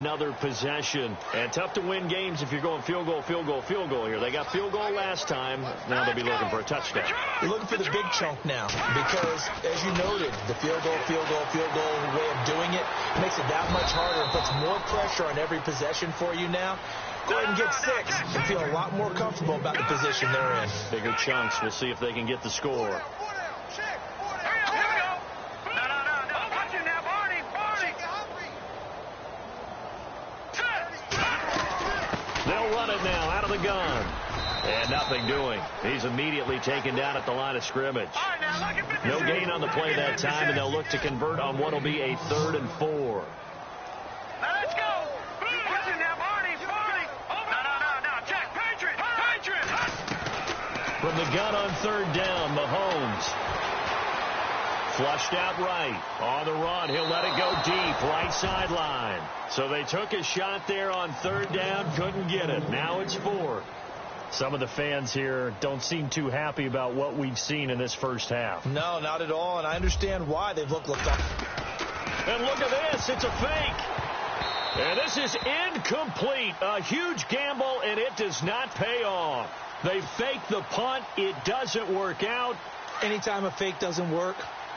Another possession. And tough to win games if you're going field goal, field goal, field goal here. They got field goal last time. Now they'll be looking for a touchdown. You're looking for the big chunk now because, as you noted, the field goal way of doing it makes it that much harder and puts more pressure on every possession for you now. Go ahead and get 6 and feel a lot more comfortable about the position they're in. Bigger chunks. We'll see if they can get the score. They'll run it now out of the gun. And nothing doing. He's immediately taken down at the line of scrimmage. No gain on the play that time, and they'll look to convert on what will be a 3rd and 4. Let's go. From the gun on 3rd down, Mahomes. Flushed out right. On the run, he'll let it go deep, right sideline. So they took a shot there on 3rd down, couldn't get it. Now it's 4th. Some of the fans here don't seem too happy about what we've seen in this first half. No, not at all, and I understand why. They've looked up. And look at this, it's a fake. And this is incomplete. A huge gamble, and it does not pay off. They fake the punt. It doesn't work out. Anytime a fake doesn't work,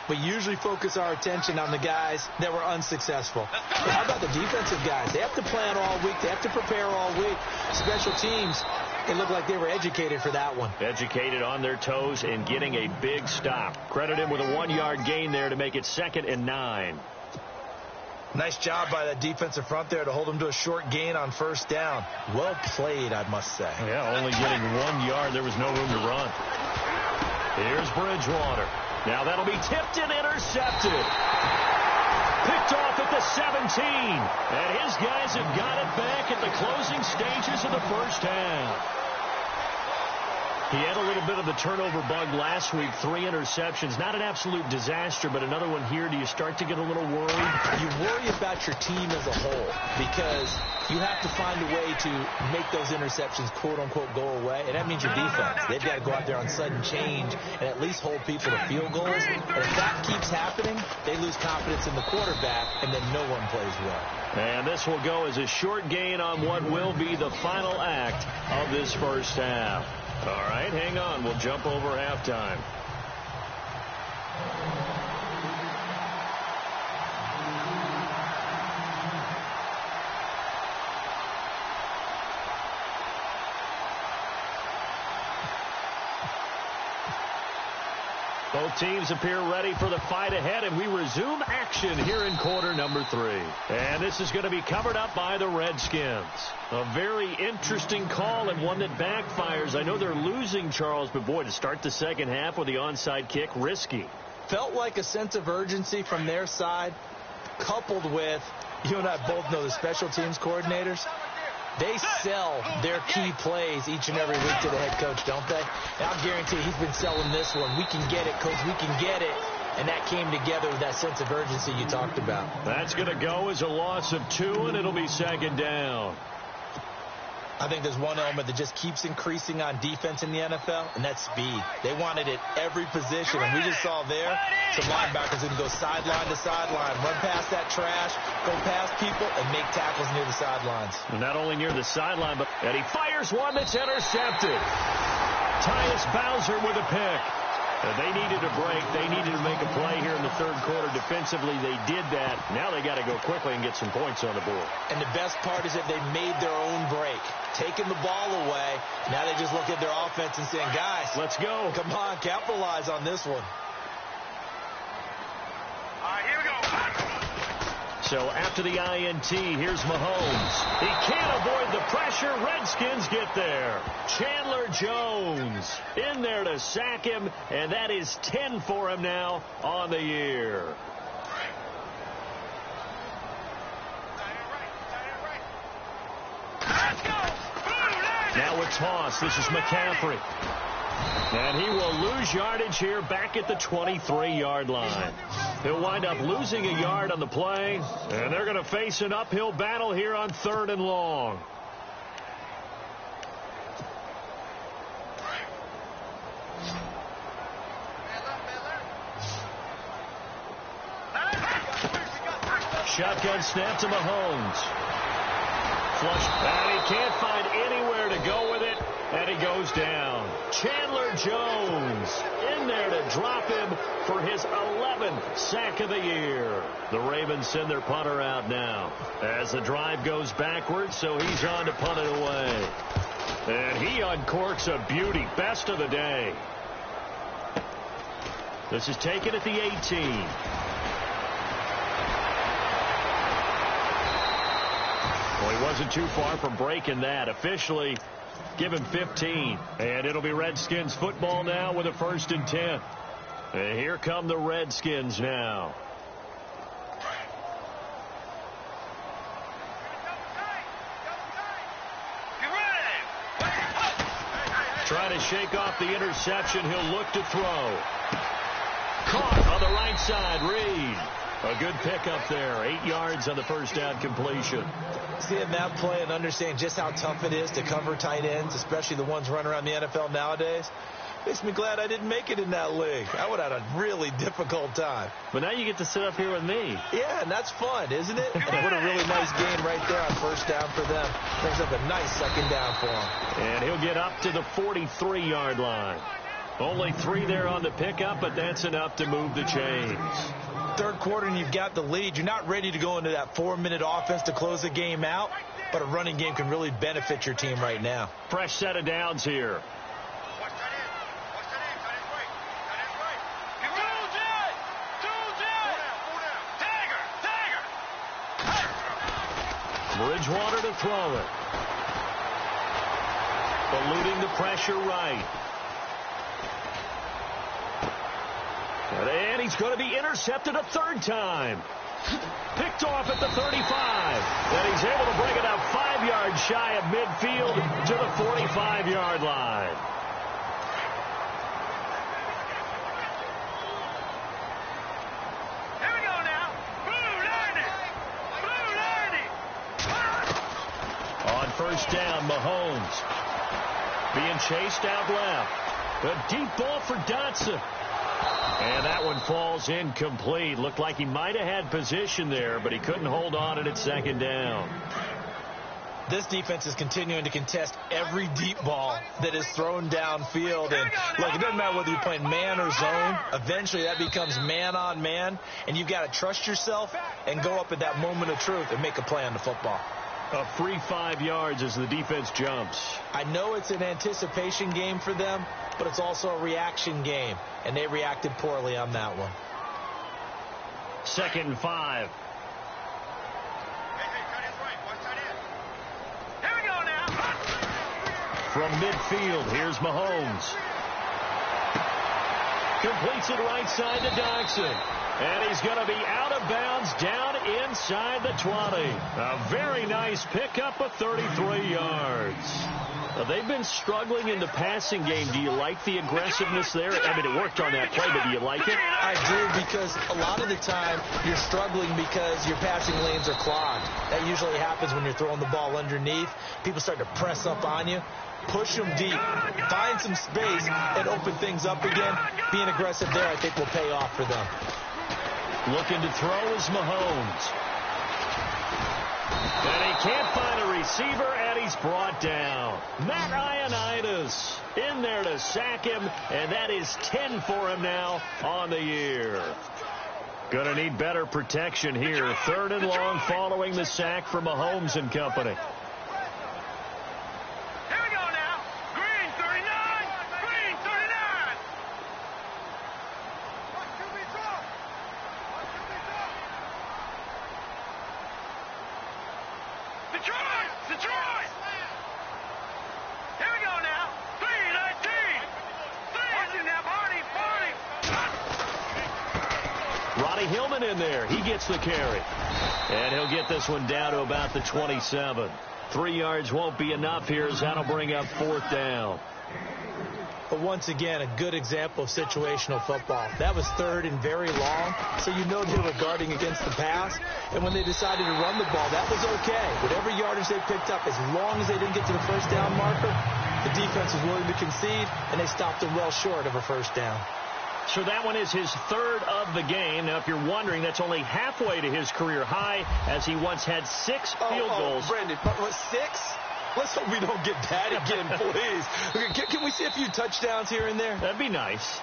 we usually focus our attention on the guys that were unsuccessful. But how about the defensive guys? They have to plan all week. They have to prepare all week. Special teams, it looked like they were educated for that one. Educated on their toes and getting a big stop. Credit him with a 1-yard gain there to make it 2nd and 9. Nice job by that defensive front there to hold them to a short gain on 1st down. Well played, I must say. Yeah, only getting 1 yard. There was no room to run. Here's Bridgewater. Now that'll be tipped and intercepted. Picked off at the 17. And his guys have got it back at the closing stages of the first half. He had a little bit of the turnover bug last week, 3 interceptions. Not an absolute disaster, but another one here. Do you start to get a little worried? You worry about your team as a whole because you have to find a way to make those interceptions, quote-unquote, go away. And that means your defense. They've got to go out there on sudden change and at least hold people to field goals. And if that keeps happening, they lose confidence in the quarterback, and then no one plays well. And this will go as a short gain on what will be the final act of this first half. All right, hang on. We'll jump over halftime. Both teams appear ready for the fight ahead, and we resume action here in quarter number 3. And this is going to be covered up by the Redskins. A very interesting call and one that backfires. I know they're losing, Charles, but boy, to start the second half with the onside kick, risky. Felt like a sense of urgency from their side, coupled with, you and I both know the special teams coordinators. They sell their key plays each and every week to the head coach, don't they? And I'll guarantee he's been selling this one. We can get it, coach. We can get it. And that came together with that sense of urgency you talked about. That's going to go as a loss of 2, and it'll be 2nd down. I think there's one element that just keeps increasing on defense in the NFL, and that's speed. They want it at every position, and we just saw there some linebackers who can go sideline to sideline, run past that trash, go past people, and make tackles near the sidelines. Not only near the sideline, but and he fires one that's intercepted. Tyus Bowser with a pick. They needed a break. They needed to make a play here in the 3rd quarter. Defensively, they did that. Now they got to go quickly and get some points on the board. And the best part is that they made their own break, taking the ball away. Now they just look at their offense and saying, guys, let's go. Come on, capitalize on this one. All right, here we go. So after the INT, here's Mahomes. He can't avoid the pressure. Redskins get there. Chandler Jones in there to sack him, and that is 10 for him now on the year. Now a toss. This is McCaffrey. And he will lose yardage here back at the 23-yard line. He'll wind up losing a yard on the play, and they're going to face an uphill battle here on 3rd and long. Shotgun snap to Mahomes. flush. And he can't find anywhere to go with it. And he goes down. Chandler Jones in there to drop him for his 11th sack of the year. The Ravens send their punter out now as the drive goes backwards, so he's on to punt it away. And he uncorks a beauty. Best of the day. This is taken at the 18. Well, he wasn't too far from breaking that. Officially, give him 15. And it'll be Redskins football now with a 1st and 10. And here come the Redskins now. Trying to shake off the interception. He'll look to throw. Caught on the right side. Reed. A good pickup there. 8 yards on the first down completion. Seeing that play and understanding just how tough it is to cover tight ends, especially the ones running around the NFL nowadays, makes me glad I didn't make it in that league. I would have had a really difficult time. But now you get to sit up here with me. Yeah, and that's fun, isn't it? And what a really nice gain right there on 1st down for them. Brings up a nice 2nd down for him. And he'll get up to the 43-yard line. Only 3 there on the pickup, but that's enough to move the chains. 3rd quarter and you've got the lead. You're not ready to go into that 4-minute offense to close the game out, but a running game can really benefit your team right now. Fresh set of downs here. Bridgewater to throw it. Eluding the pressure right. And he's going to be intercepted a 3rd time. Picked off at the 35. And he's able to bring it up 5 yards shy of midfield to the 45-yard line. Here we go now. Blue 90. On 1st down, Mahomes being chased out left. A deep ball for Dotson. And that one falls incomplete. Looked like he might have had position there, but he couldn't hold on at 2nd down. This defense is continuing to contest every deep ball that is thrown downfield. And, look, it doesn't matter whether you're playing man or zone. Eventually, that becomes man on man. And you've got to trust yourself and go up at that moment of truth and make a play on the football. A free 5 yards as the defense jumps. I know it's an anticipation game for them, but it's also a reaction game, and they reacted poorly on that one. 2nd and 5. Here we go now. From midfield, here's Mahomes. Completes it right side to Dotson. And he's going to be out of bounds down inside the 20. A very nice pickup of 33 yards. They've been struggling in the passing game. Do you like the aggressiveness there? I mean, it worked on that play, but do you like it? I do, because a lot of the time you're struggling because your passing lanes are clogged. That usually happens when you're throwing the ball underneath. People start to press up on you. Push them deep. Find some space and open things up again. Being aggressive there, I think, will pay off for them. Looking to throw is Mahomes. And he can't find a receiver, and he's brought down. Matt Ioannidis in there to sack him, and that is 10 for him now on the year. Going to need better protection here. 3rd and long following the sack from Mahomes and company. Here we go now. Green 39. Green 39. Detroit! Here we go now. 319. 3 now, Barney. Ronnie Hillman in there. He gets the carry. And he'll get this one down to about the 27. 3 yards won't be enough here as that'll bring up 4th down. But once again, a good example of situational football. That was 3rd and very long, so you know they were guarding against the pass. And when they decided to run the ball, that was okay. Whatever yardage they picked up, as long as they didn't get to the 1st down marker, the defense was willing to concede, and they stopped them well short of a 1st down. So that one is his third of the game. Now, if you're wondering, that's only halfway to his career high, as he once had 6 field goals. Brandon, what, 6? Let's hope we don't get that again, please. Can we see a few touchdowns here and there? That'd be nice.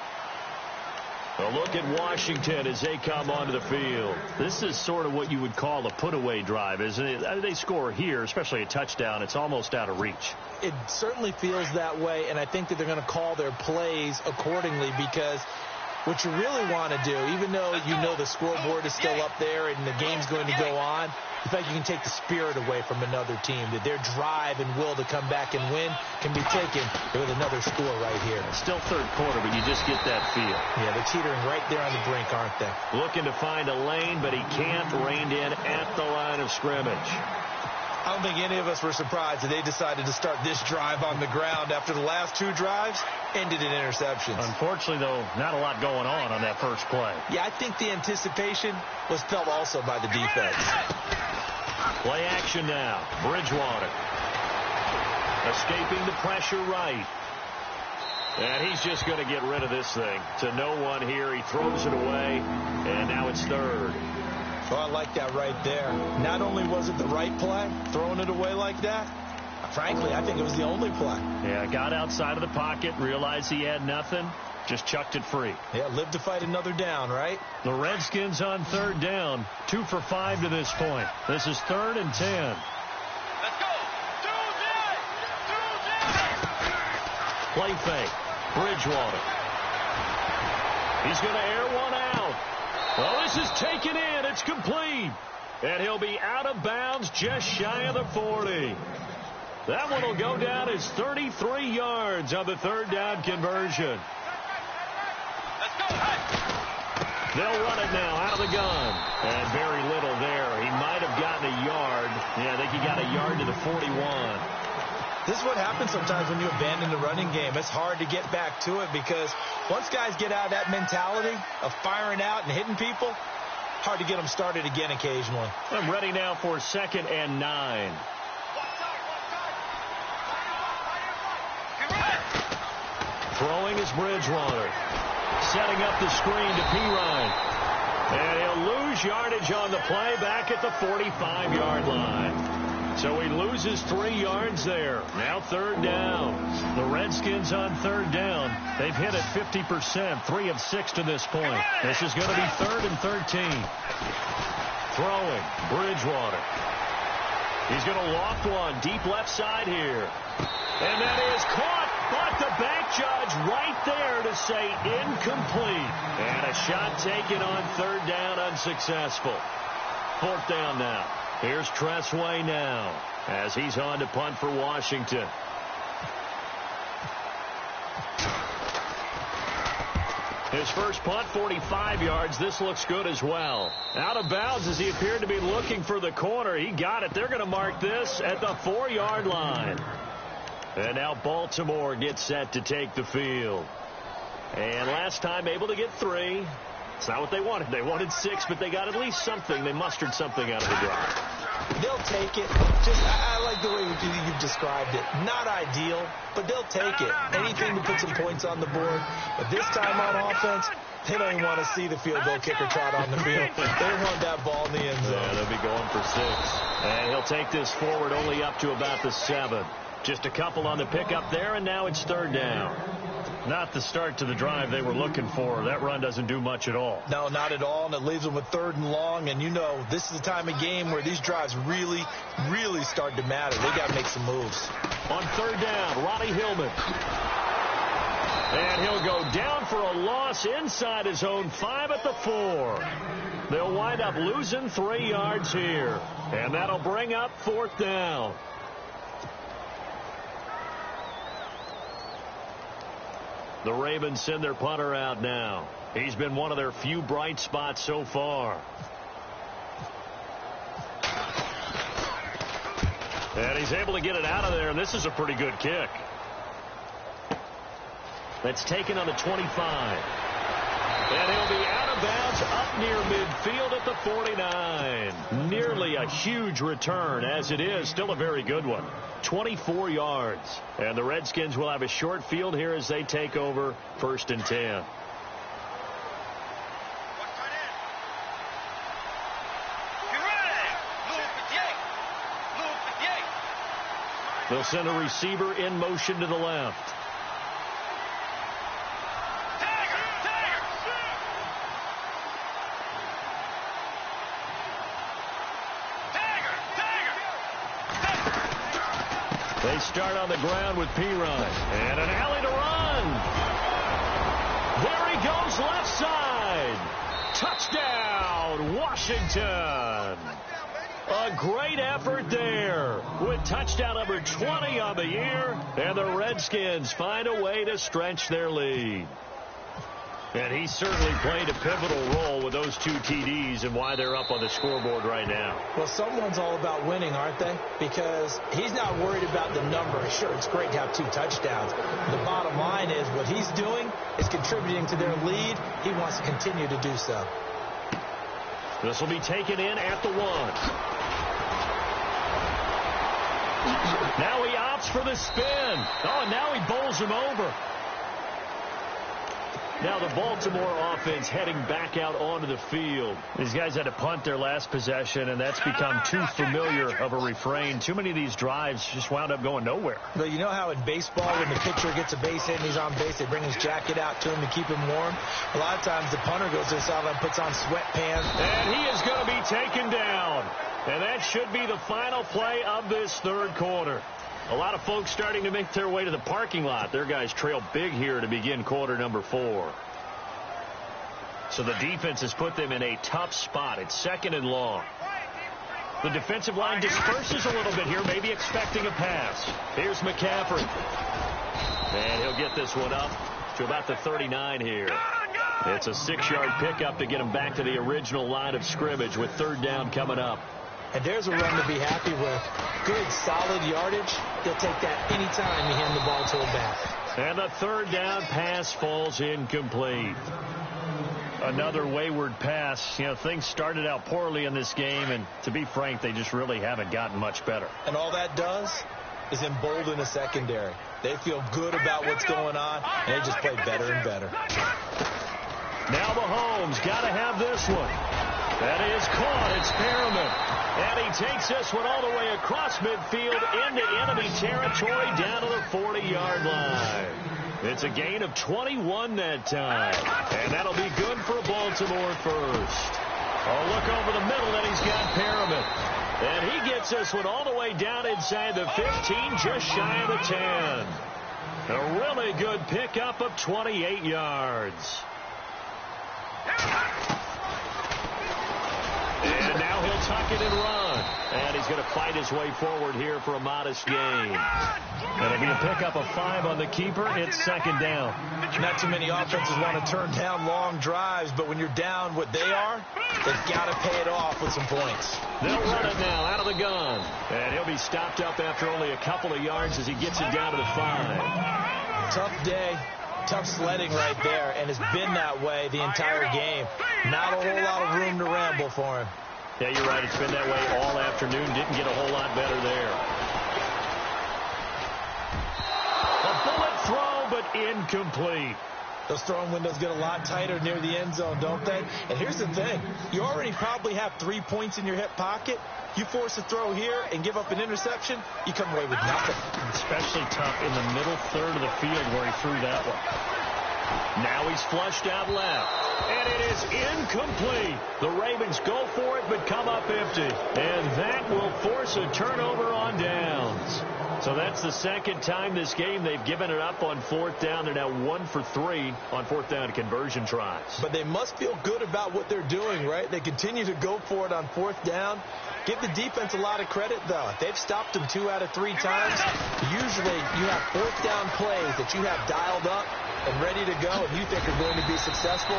A look at Washington as they come onto the field. This is sort of what you would call a put-away drive, isn't it? They score here, especially a touchdown. It's almost out of reach. It certainly feels that way, and I think that they're going to call their plays accordingly, because what you really want to do, even though you know the scoreboard is still up there and the game's going to go on, the fact you can take the spirit away from another team, that their drive and will to come back and win can be taken with another score right here. Still third quarter, but you just get that feel. Yeah, they're teetering right there on the brink, aren't they? Looking to find a lane, but he can't. Reined in at the line of scrimmage. I don't think any of us were surprised that they decided to start this drive on the ground after the last 2 drives ended in interceptions. Unfortunately, though, not a lot going on that first play. Yeah, I think the anticipation was felt also by the defense. Play action now. Bridgewater. Escaping the pressure right. And he's just going to get rid of this thing. To no one here. He throws it away. And now it's third. Oh, I like that right there. Not only was it the right play, throwing it away like that, frankly, I think it was the only play. Yeah, got outside of the pocket, realized he had nothing, just chucked it free. Yeah, live to fight another down, right? The Redskins on third down, 2 for 5 to this point. This is 3rd and 10. Let's go. Play fake. Bridgewater. He's going to air one out. Well, this is taken in. It's complete. And he'll be out of bounds just shy of the 40. That one will go down as 33 yards on the third down conversion. Let's go. They'll run it now out of the gun. And very little there. He might have gotten a yard. Yeah, I think he got a yard to the 41. This is what happens sometimes when you abandon the running game. It's hard to get back to it, because once guys get out of that mentality of firing out and hitting people, hard to get them started again occasionally. I'm ready now for 2nd and 9. Throwing is Bridgewater. Setting up the screen to Pirine. And he'll lose yardage on the play back at the 45-yard line. So he loses 3 yards there. Now third down. The Redskins on third down. They've hit it 50%, 3 of 6 to this point. This is going to be 3rd and 13. Throwing, Bridgewater. He's going to loft one deep left side here. And that is caught, but the bank judge right there to say incomplete. And a shot taken on third down, unsuccessful. 4th down now. Here's Tressway now as he's on to punt for Washington. His first punt, 45 yards. This looks good as well. Out of bounds as he appeared to be looking for the corner. He got it. They're going to mark this at the 4-yard line. And now Baltimore gets set to take the field. And last time able to get 3. It's not what they wanted. They wanted 6, but they got at least something. They mustered something out of the drive. They'll take it. I like the way you've described it. Not ideal, but they'll take it. Anything to put some points on the board. But this time on offense, they don't even want to see the field goal kicker trot on the field. They want that ball in the end zone. Yeah, they'll be going for 6. And he'll take this forward only up to about the 7. Just a couple on the pickup there, and now it's third down. Not the start to the drive they were looking for. That run doesn't do much at all. No, not at all, and it leaves them with 3rd and long. And, you know, this is the time of game where these drives really, really start to matter. They got to make some moves. On third down, Ronnie Hillman. And he'll go down for a loss inside his own 5 at the 4. They'll wind up losing 3 yards here. And that'll bring up 4th down. The Ravens send their punter out now. He's been one of their few bright spots so far. And he's able to get it out of there, and this is a pretty good kick. That's taken on the 25. And he'll be out of bounds up near midfield at the 49. Nearly a huge return, as it is. Still a very good one. 24 yards. And the Redskins will have a short field here as they take over 1st and 10. They'll send a receiver in motion to the left. They start on the ground with Pirine. And an alley to run. There he goes left side. Touchdown, Washington. A great effort there with touchdown number 20 on the year. And the Redskins find a way to stretch their lead. And he certainly played a pivotal role with those 2 TDs and why they're up on the scoreboard right now. Well, someone's all about winning, aren't they? Because he's not worried about the number. Sure, it's great to have 2 touchdowns. The bottom line is what he's doing is contributing to their lead. He wants to continue to do so. This will be taken in at the 1. Now he opts for the spin. Oh, and now he bowls him over. Now the Baltimore offense heading back out onto the field. These guys had to punt their last possession, and that's become too familiar of a refrain. Too many of these drives just wound up going nowhere. But you know how in baseball, when the pitcher gets a base hit and he's on base, they bring his jacket out to him to keep him warm? A lot of times the punter goes to the sideline and puts on sweatpants. And he is going to be taken down. And that should be the final play of this third quarter. A lot of folks starting to make their way to the parking lot. Their guys trail big here to begin quarter number 4. So the defense has put them in a tough spot. It's 2nd and long. The defensive line disperses a little bit here, maybe expecting a pass. Here's McCaffrey. And he'll get this one up to about the 39 here. It's a 6-yard pickup to get him back to the original line of scrimmage with 3rd down coming up. And there's a run to be happy with. Good, solid yardage. They'll take that anytime you hand the ball to him back. And the 3rd down pass falls incomplete. Another wayward pass. You know, things started out poorly in this game, and to be frank, they just really haven't gotten much better. And all that does is embolden the secondary. They feel good about what's going on, and they just play better and better. Now Mahomes got to have this one. That is caught. It's Perriman. And he takes this one all the way across midfield into enemy territory down to the 40-yard line. It's a gain of 21 that time. And that'll be good for Baltimore first. Oh, look over the middle, and he's got Perriman. And he gets this one all the way down inside the 15, just shy of the 10. A really good pickup of 28 yards. And now he'll tuck it and run. And he's going to fight his way forward here for a modest gain. It'll be a pickup of 5 on the keeper. It's 2nd down. Not too many offenses want to turn down long drives, but when you're down what they are, they've got to pay it off with some points. They'll run it now out of the gun. And he'll be stopped up after only a couple of yards as he gets it down to the 5. Tough day. Tough sledding right there, and it's been that way the entire game. Not a whole lot of room to ramble for him. Yeah, you're right. It's been that way all afternoon. Didn't get a whole lot better there. A bullet throw, but incomplete. Those throwing windows get a lot tighter near the end zone, don't they? And here's the thing. You already probably have 3 points in your hip pocket. You force a throw here and give up an interception, you come away with nothing. Especially tough in the middle third of the field where he threw that one. Now he's flushed out left. And it is incomplete. The Ravens go for it but come up empty. And that will force a turnover on downs. So that's the 2nd time this game they've given it up on 4th down. They're now 1 for 3 on 4th down conversion tries. But they must feel good about what they're doing, right? They continue to go for it on 4th down. Give the defense a lot of credit, though. They've stopped them 2 out of 3 times. Usually you have 4th down plays that you have dialed up and ready to go and you think are going to be successful.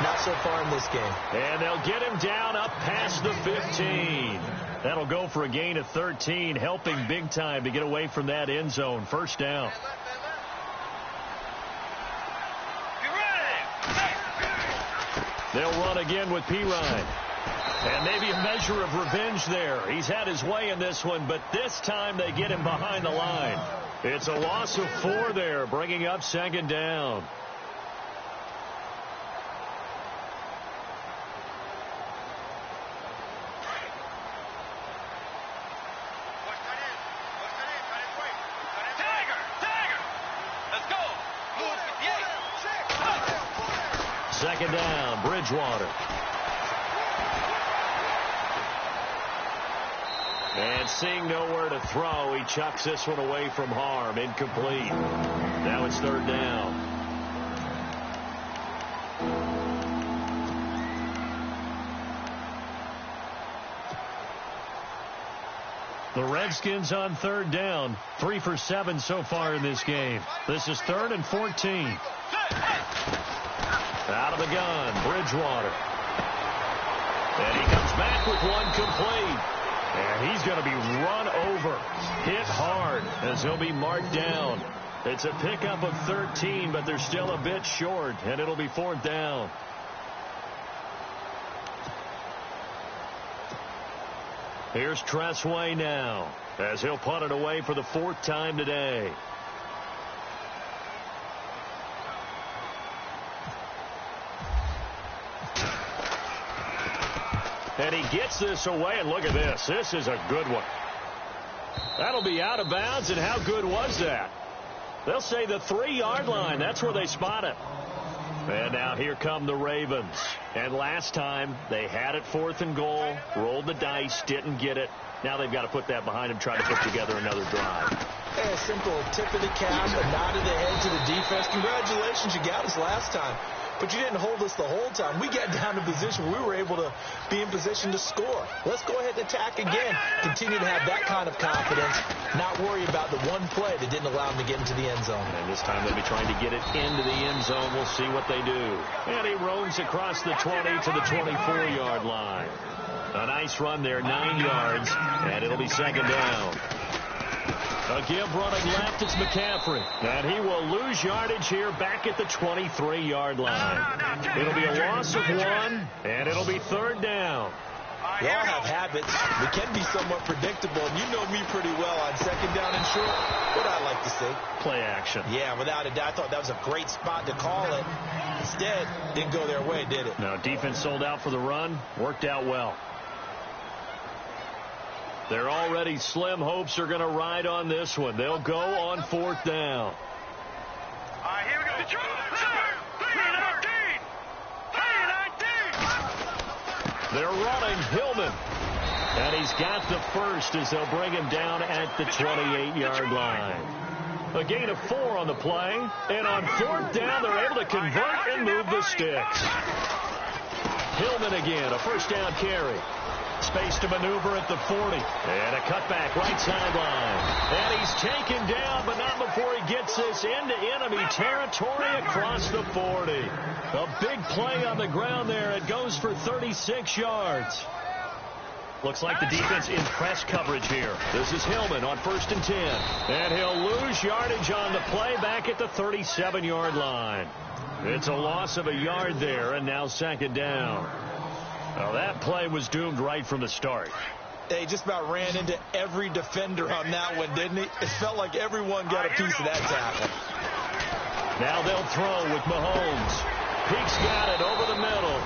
Not so far in this game. And they'll get him down up past the 15. That'll go for a gain of 13, helping big time to get away from that end zone. 1st down. They'll run again with Pirine. And maybe a measure of revenge there. He's had his way in this one, but this time they get him behind the line. It's a loss of 4 there, bringing up 2nd down. Second down, Bridgewater. And seeing nowhere to throw, he chucks this one away from harm. Incomplete. Now it's third down. The Redskins on third down. 3 for 7 so far in this game. This is 3rd and 14. Out of the gun, Bridgewater. And he comes back with one complete. And he's going to be run over, hit hard, as he'll be marked down. It's a pickup of 13, but they're still a bit short, and it'll be 4th down. Here's Tressway now, as he'll punt it away for the 4th time today. And he gets this away, and look at this. This is a good one. That'll be out of bounds, and how good was that? They'll say the 3-yard line. That's where they spot it. And now here come the Ravens. And last time, they had it 4th and goal, rolled the dice, didn't get it. Now they've got to put that behind them, try to put together another drive. A simple tip of the cap, a nod of the head to the defense. Congratulations, you got us last time. But you didn't hold us the whole time. We got down to position where we were able to be in position to score. Let's go ahead and attack again. Continue to have that kind of confidence. Not worry about the one play that didn't allow them to get into the end zone. And this time they'll be trying to get it into the end zone. We'll see what they do. And he roams across the 20 to the 24-yard line. A nice run there, 9 yards. And it'll be 2nd down. A give running left, it's McCaffrey. And he will lose yardage here back at the 23-yard line. It'll be a loss of 1, and it'll be 3rd down. We all have habits. We can be somewhat predictable, and you know me pretty well on 2nd down and short. What I like to see. Play action. Yeah, without a doubt. I thought that was a great spot to call it. Instead, didn't go their way, did it? No, defense sold out for the run. Worked out well. Their already slim hopes are going to ride on this one. They'll go on 4th down. All right, here we go. 3-19. They're running Hillman. And he's got the first as they'll bring him down at the 28-yard line. A gain of 4 on the play. And on 4th down, they're able to convert and move the sticks. Hillman again, a 1st down carry. Space to maneuver at the 40. And a cutback right sideline. And he's taken down, but not before he gets this into enemy territory across the 40. A big play on the ground there. It goes for 36 yards. Looks like the defense in press coverage here. This is Hillman on 1st and 10. And he'll lose yardage on the play back at the 37-yard line. It's a loss of a yard there, and now 2nd down. Well, that play was doomed right from the start. They just about ran into every defender on that one, didn't he? It felt like everyone got a piece of that tackle. Now they'll throw with Mahomes. Peake's got it over the middle.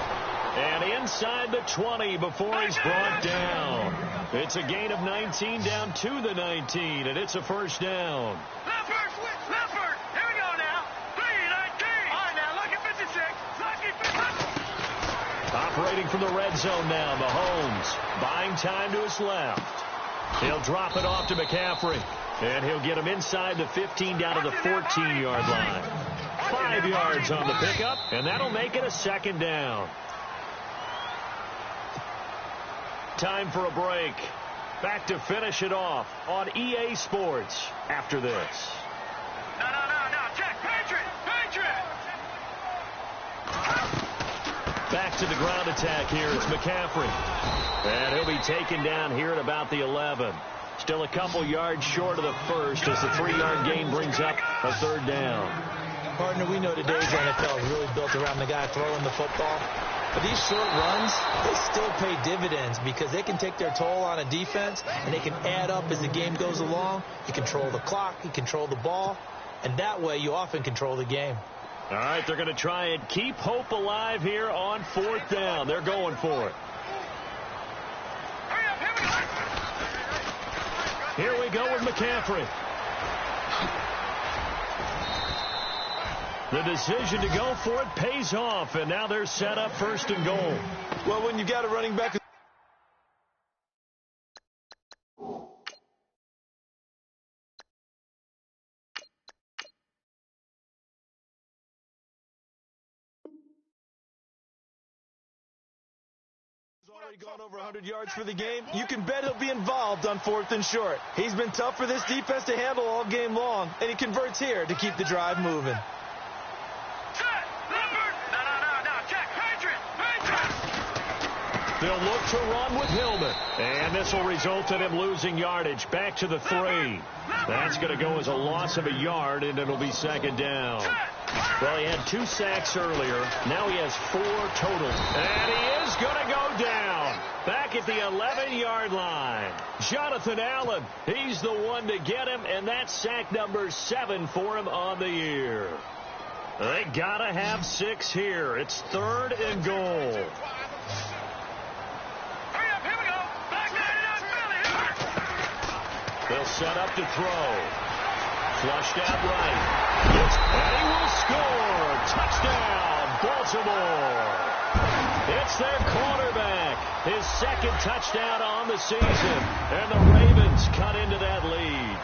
And inside the 20 before he's brought down. It's a gain of 19 down to the 19, and it's a 1st down. Leffert, here we go now. 3-19. All right, now, look at 56. Operating from the red zone now, Mahomes buying time to his left. He'll drop it off to McCaffrey, and he'll get him inside the 15 down to the 14-yard line. 5 yards on the pickup, and that'll make it a 2nd down. Time for a break. Back to finish it off on EA Sports after this. No. Check. Patriot. Back to the ground attack here. It's McCaffrey. And he'll be taken down here at about the 11. Still a couple yards short of the first as the 3-yard gain brings up a 3rd down. Partner, we know today's NFL is really built around the guy throwing the football. But these short runs, they still pay dividends because they can take their toll on a defense, and they can add up as the game goes along. You control the clock, you control the ball, and that way you often control the game. All right, they're going to try and keep hope alive here on 4th down. They're going for it. Here we go with McCaffrey. The decision to go for it pays off, and now they're set up first and goal. Well, when you got a running back already gone over 100 yards for the game, you can bet he'll be involved on 4th and short. He's been tough for this defense to handle all game long, and he converts here to keep the drive moving. They'll look to run with Hillman, and this will result in him losing yardage back to the 3. That's going to go as a loss of a yard, and it'll be second down. Well, he had 2 sacks earlier. Now he has 4 total. And he is going to go down back at the 11-yard line. Jonathan Allen, he's the one to get him, and that's sack number 7 for him on the year. They got to have 6 here. It's 3rd and goal. They'll set up to throw. Flushed out right. And he will score. Touchdown, Baltimore. It's their quarterback. His 2nd touchdown on the season. And the Ravens cut into that lead.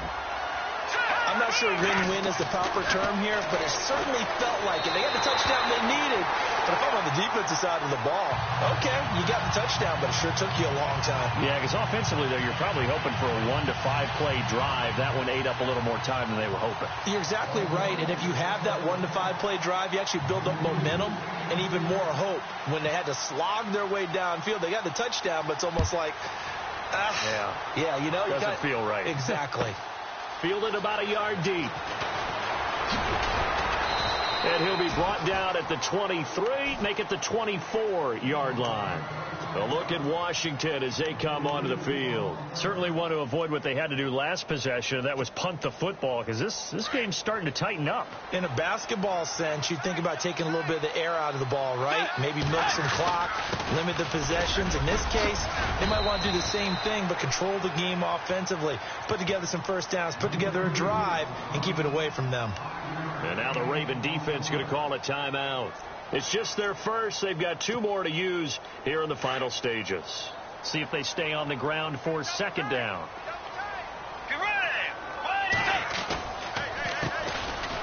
I'm not sure win-win is the proper term here, but it certainly felt like it. They got the touchdown they needed. But if I'm on the defensive side of the ball, okay, you got the touchdown, but it sure took you a long time. Yeah, because offensively, though, you're probably hoping for a 1 to 5 play drive. That one ate up a little more time than they were hoping. You're exactly right. And if you have that 1 to 5 play drive, you actually build up momentum and even more hope. When they had to slog their way downfield, they got the touchdown, but it's almost like, yeah, you know, doesn't feel right. Exactly. Fielded about a yard deep. And he'll be brought down at the 23, make it the 24-yard line. A look at Washington as they come onto the field. Certainly want to avoid what they had to do last possession. That was punt the football, because this game's starting to tighten up. In a basketball sense, you think about taking a little bit of the air out of the ball, right? Maybe milk some clock, limit the possessions. In this case, they might want to do the same thing, but control the game offensively. Put together some first downs, put together a drive, and keep it away from them. And now the Raven defense going to call a timeout. It's just their first. They've got 2 more to use here in the final stages. See if they stay on the ground for 2nd down.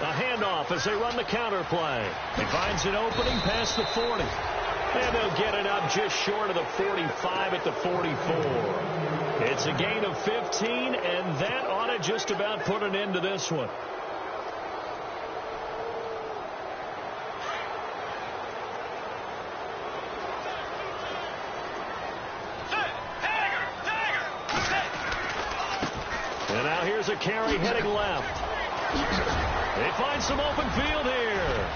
A handoff as they run the counter play. He finds an opening past the 40. And they'll get it up just short of the 45 at the 44. It's a gain of 15, and that ought to just about put an end to this one. And now here's a carry heading left. They find some open field here.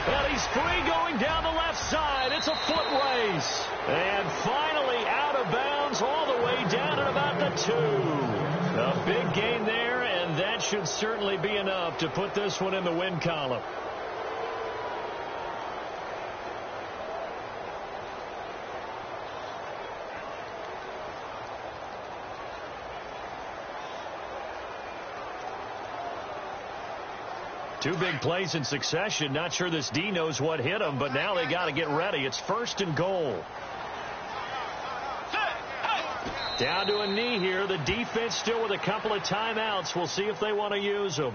And he's free going down the left side. It's a foot race. And finally out of bounds all the way down at about the 2. A big gain there, and that should certainly be enough to put this one in the win column. Two big plays in succession. Not sure this D knows what hit him, but now they got to get ready. It's 1st and goal. Down to a knee here. The defense still with a couple of timeouts. We'll see if they want to use them.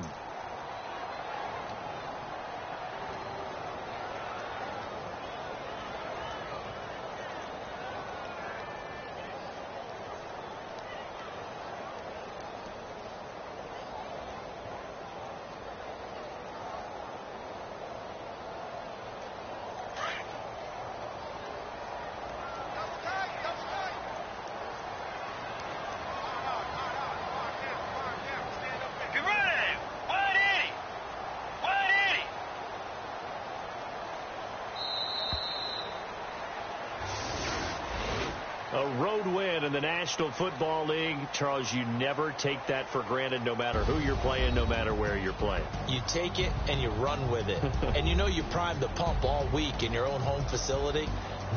A road win in the National Football League. Charles, you never take that for granted, no matter who you're playing, no matter where you're playing. You take it and you run with it. And you know you primed the pump all week in your own home facility.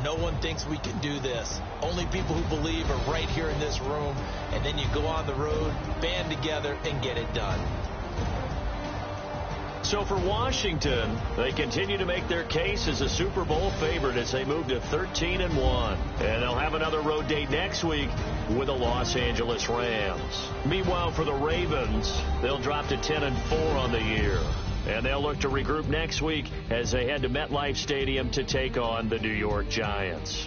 No one thinks we can do this. Only people who believe are right here in this room. And then you go on the road, band together, and get it done. So for Washington, they continue to make their case as a Super Bowl favorite as they move to 13-1. And they'll have another road date next week with the Los Angeles Rams. Meanwhile, for the Ravens, they'll drop to 10-4 on the year. And they'll look to regroup next week as they head to MetLife Stadium to take on the New York Giants.